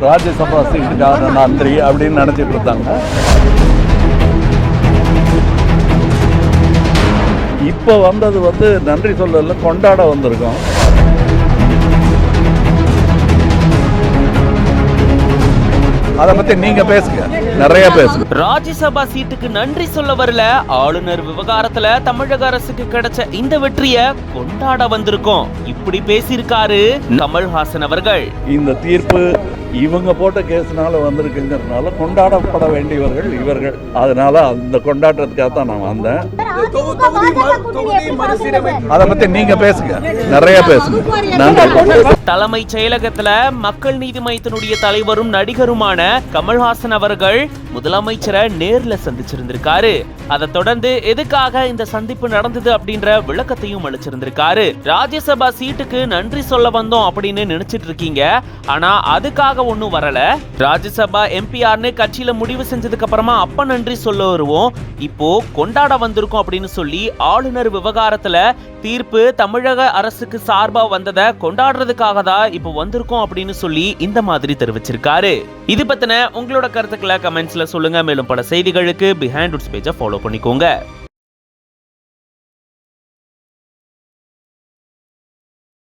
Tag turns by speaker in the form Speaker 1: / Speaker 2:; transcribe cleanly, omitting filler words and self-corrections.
Speaker 1: ராஜ்யசபா சீட்டுக்கான நன்றி அப்படின்னு நினைச்சிட்டு இருந்தாங்க. இப்போ வந்தது நன்றி சொல்லல, கொண்டாட வந்திருக்கோம். அதை பத்தி நீங்க பேசுங்க, நிறைய பேசுங்க.
Speaker 2: ராஜ்யசபா சீட்டுக்கு நன்றி சொல்ல வரல, ஆளுநர் விவகாரத்துல தமிழக அரசுக்கு கிடைச்ச இந்த வெற்றிய கொண்டாட வந்திருக்கோம். இப்படி பேசியிருக்காரு கமல்ஹாசன் அவர்கள்.
Speaker 1: இந்த தீர்ப்பு இவங்க போட்ட கேஸ்னால வந்திருக்குங்கிறதுனால கொண்டாடப்பட வேண்டியவர்கள் இவர்கள். அதனால அந்த கொண்டாட்டத்துக்காக தான் நான் வந்தேன். அதை பத்தி நீங்க பேசுங்க, நிறைய பேசுங்க. நன்றி.
Speaker 2: தலைமைச் செயலகத்துல மக்கள் நீதி மய்யத்தினுடைய தலைவரும் நடிகருமான கமல்ஹாசன் அவர்கள் முதலமைச்சரை நேர்ல சந்திச்சிருந்திருக்காரு. அதை தொடர்ந்து எதுக்காக இந்த சந்திப்பு நடந்தது அப்படின்ற விளக்கத்தையும் அளிச்சிருந்திருக்காரு. ராஜ்யசபா சீட்டுக்கு நன்றி சொல்ல வந்தோம் அப்படின்னு நினைச்சிட்டு இருக்கீங்க, ஆனா அதுக்காக ஒண்ணும் வரல. ராஜ்யசபா எம்பிஆர்னு கட்சியில முடிவு செஞ்சதுக்கு அப்புறமா அப்ப நன்றி சொல்ல வருவோம், இப்போ கொண்டாட வந்திருக்கோம் அப்படின்னு சொல்லி ஆளுநர் விவகாரத்துல தீர்ப்பு தமிழக அரசுக்கு சார்பா வந்ததை கொண்டாடுறதுக்காக தான் இப்போ வந்திருக்கோம் அப்படின்னு சொல்லி இந்த மாதிரி தெரிவிச்சிருக்காரு. இது பத்தின உங்களோட கருத்துக்களை கமெண்ட்ஸ்ல சொல்லுங்க. மேலும் பல செய்திகளுக்கு பிஹைண்ட் ரூட்ஸ் பேஜை ஃபாலோ பண்ணிக்கோங்க.